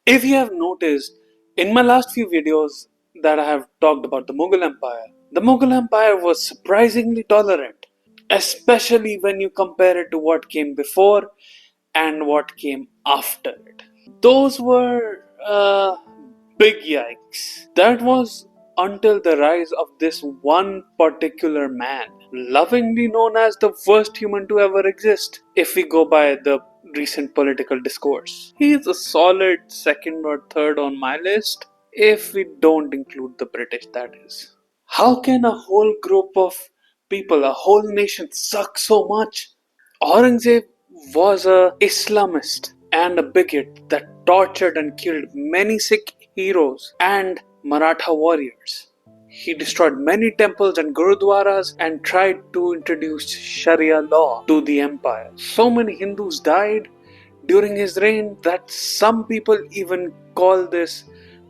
If you have noticed, in my last few videos that I have talked about the Mughal Empire was surprisingly tolerant, especially when you compare it to what came before and what came after it. Those were big yikes. That was until the rise of this one particular man, lovingly known as the worst human to ever exist, if we go by the recent political discourse. He is a solid second or third on my list, if we don't include the British, that is. How can a whole group of people, a whole nation, suck so much? Aurangzeb was a Islamist and a bigot that tortured and killed many Sikh heroes and Maratha warriors. He destroyed many temples and gurudwaras and tried to introduce Sharia law to the empire. So many Hindus died during his reign that some people even call this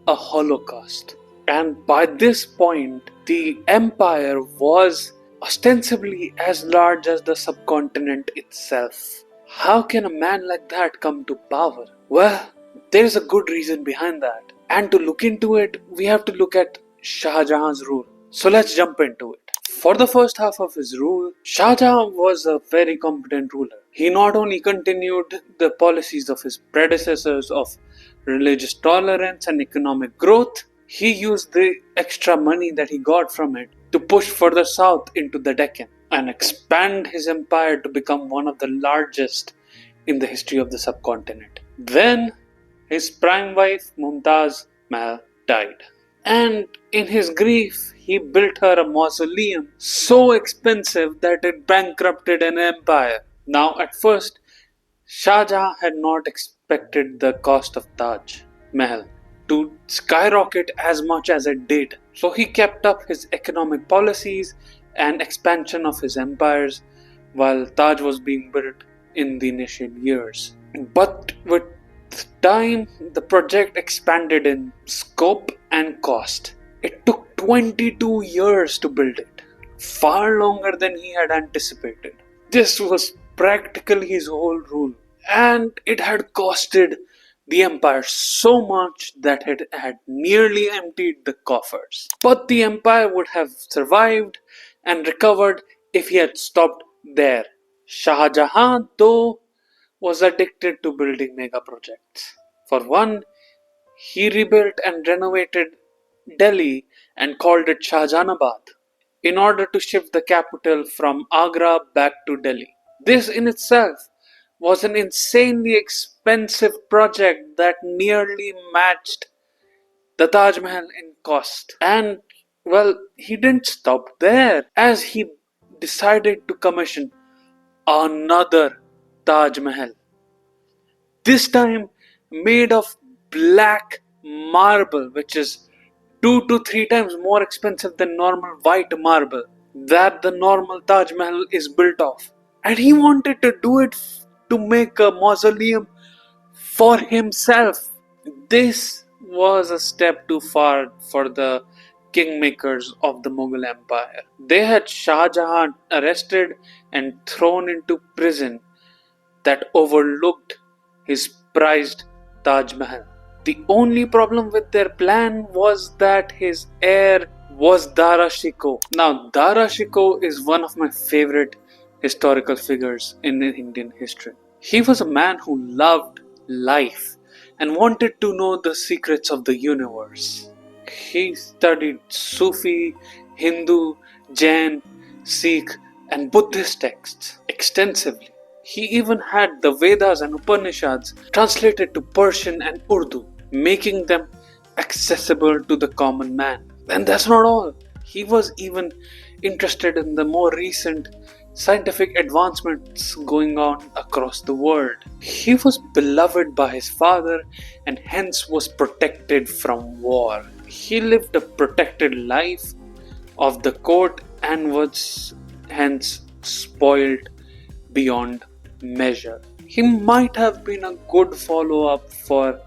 a holocaust. And by this point, the empire was ostensibly as large as the subcontinent itself. How can a man like that come to power? Well, there's a good reason behind that. And to look into it, we have to look at Shah Jahan's rule. So let's jump into it. For the first half of his rule, Shah Jahan was a very competent ruler. He not only continued the policies of his predecessors of religious tolerance and economic growth, he used the extra money that he got from it to push further south into the Deccan and expand his empire to become one of the largest in the history of the subcontinent. Then his prime wife Mumtaz Mahal died. And in his grief, he built her a mausoleum so expensive that it bankrupted an empire. Now, at first, Shah Jahan had not expected the cost of Taj Mahal to skyrocket as much as it did. So he kept up his economic policies and expansion of his empires while Taj was being built in the initial years. But with time, the project expanded in scope and cost. It took 22 years to build it, far longer than he had anticipated. This was practically his whole rule, and it had costed the empire so much that it had nearly emptied the coffers. But the empire would have survived and recovered if he had stopped there. Shah Jahan, though, was addicted to building mega projects. For one, he rebuilt and renovated Delhi and called it Shahjahanabad in order to shift the capital from Agra back to Delhi. This in itself was an insanely expensive project that nearly matched the Taj Mahal in cost. And well, he didn't stop there, as he decided to commission another Taj Mahal. This time made of black marble, which is 2 to 3 times more expensive than normal white marble that the normal Taj Mahal is built of. And he wanted to do it to make a mausoleum for himself. This was a step too far for the kingmakers of the Mughal Empire. They had Shah Jahan arrested and thrown into prison that overlooked his prized Taj Mahal. The only problem with their plan was that his heir was Dara Shikoh. Now, Dara Shikoh is one of my favorite historical figures in Indian history. He was a man who loved life and wanted to know the secrets of the universe. He studied Sufi, Hindu, Jain, Sikh, and Buddhist texts extensively. He even had the Vedas and Upanishads translated to Persian and Urdu, making them accessible to the common man. And that's not all. He was even interested in the more recent scientific advancements going on across the world. He was beloved by his father and hence was protected from war. He lived a protected life of the court and was hence spoiled beyond measure. He might have been a good follow-up for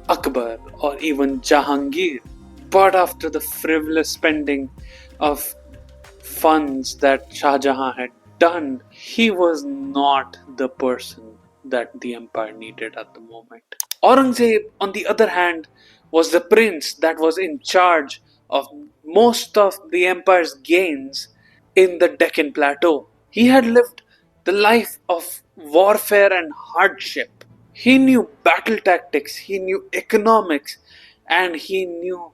Akbar or even Jahangir, but after the frivolous spending of funds that Shah Jahan had done, he was not the person that the empire needed at the moment. Aurangzeb, on the other hand, was the prince that was in charge of most of the empire's gains in the Deccan Plateau. He had lived the life of warfare and hardship. He knew battle tactics, he knew economics, and he knew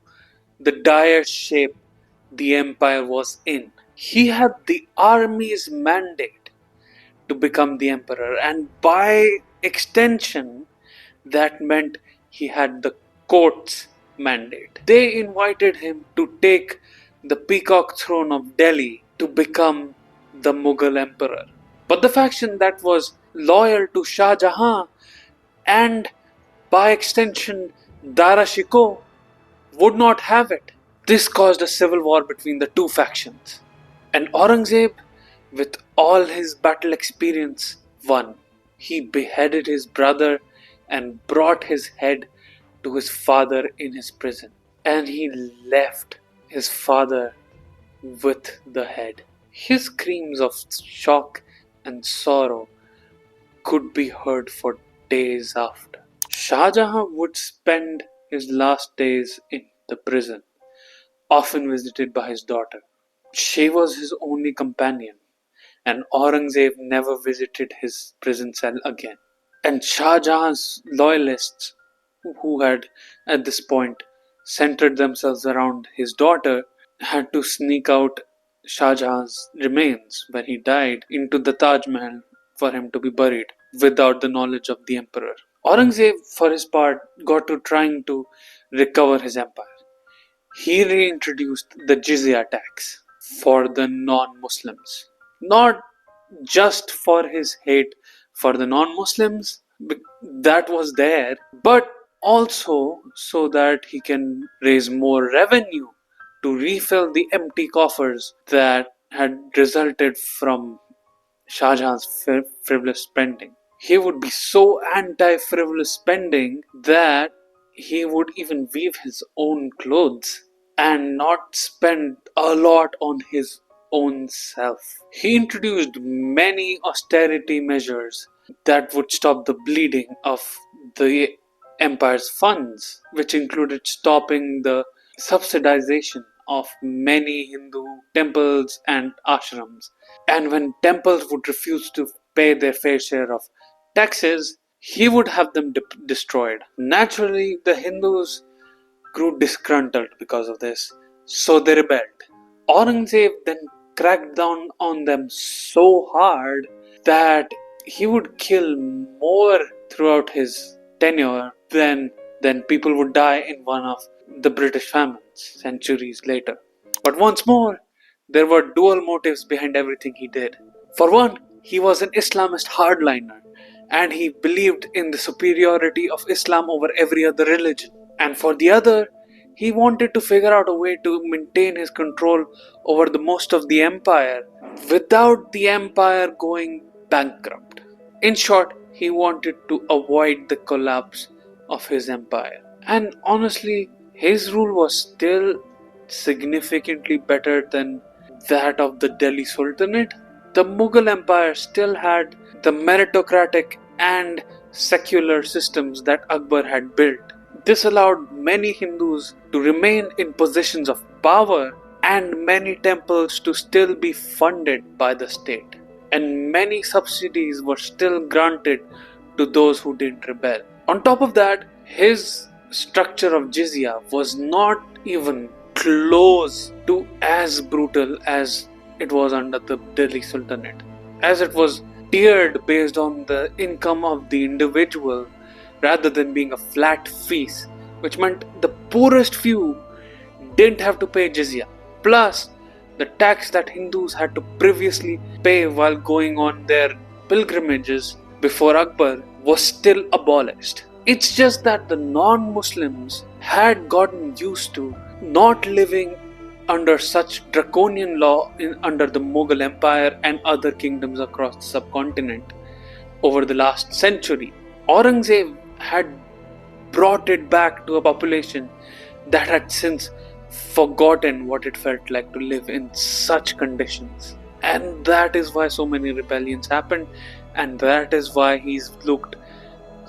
the dire shape the empire was in. He had the army's mandate to become the emperor, and by extension, that meant he had the court's mandate. They invited him to take the peacock throne of Delhi to become the Mughal emperor. But the faction that was loyal to Shah Jahan and by extension Dara Shikoh would not have it. This caused a civil war between the two factions. And Aurangzeb, with all his battle experience, won. He beheaded his brother and brought his head to his father in his prison. And he left his father with the head. His screams of shock and sorrow could be heard for days after. Shah Jahan would spend his last days in the prison, often visited by his daughter. She was his only companion, and Aurangzeb never visited his prison cell again. And Shah Jahan's loyalists, who had at this point centered themselves around his daughter, had to sneak out Shah Jahan's remains when he died into the Taj Mahal for him to be buried without the knowledge of the emperor. Aurangzeb, for his part, got to trying to recover his empire. He reintroduced the jizya tax for the non-Muslims. Not just for his hate for the non-Muslims, that was there, but also so that he can raise more revenue to refill the empty coffers that had resulted from Shah Jahan's frivolous spending. He would be so anti-frivolous spending that he would even weave his own clothes and not spend a lot on his own self. He introduced many austerity measures that would stop the bleeding of the empire's funds, which included stopping the subsidization of many Hindu temples and ashrams. And when temples would refuse to pay their fair share of taxes, he would have them destroyed. Naturally, the Hindus grew disgruntled because of this, so they rebelled. Aurangzeb then cracked down on them so hard that he would kill more throughout his tenure than people would die in one of the British famines centuries later. But once more, there were dual motives behind everything he did. For one, he was an Islamist hardliner, and he believed in the superiority of Islam over every other religion. And for the other, he wanted to figure out a way to maintain his control over the most of the empire without the empire going bankrupt. In short, he wanted to avoid the collapse of his empire. And honestly, his rule was still significantly better than that of the Delhi Sultanate. The Mughal Empire still had the meritocratic and secular systems that Akbar had built. This allowed many Hindus to remain in positions of power and many temples to still be funded by the state. And many subsidies were still granted to those who didn't rebel. On top of that, his structure of jizya was not even close to as brutal as it was under the Delhi Sultanate, as it was tiered based on the income of the individual rather than being a flat fees, which meant the poorest few didn't have to pay jizya. Plus, the tax that Hindus had to previously pay while going on their pilgrimages before Akbar was still abolished. It's just that the non-Muslims had gotten used to not living under such draconian law under the Mughal Empire and other kingdoms across the subcontinent over the last century. Aurangzeb had brought it back to a population that had since forgotten what it felt like to live in such conditions. And that is why so many rebellions happened, and that is why he's looked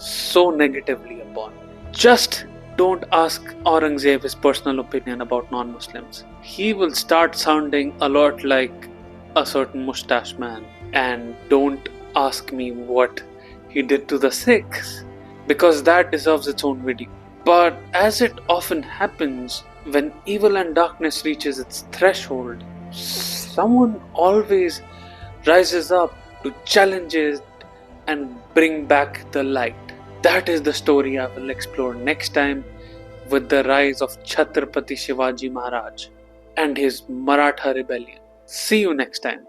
so negatively upon. Just don't ask Aurangzeb his personal opinion about non-Muslims. He will start sounding a lot like a certain mustache man. And don't ask me what he did to the Sikhs, because that deserves its own video. But as it often happens, when evil and darkness reaches its threshold, someone always rises up to challenge it and bring back the light. That is the story I will explore next time, with the rise of Chhatrapati Shivaji Maharaj and his Maratha rebellion. See you next time.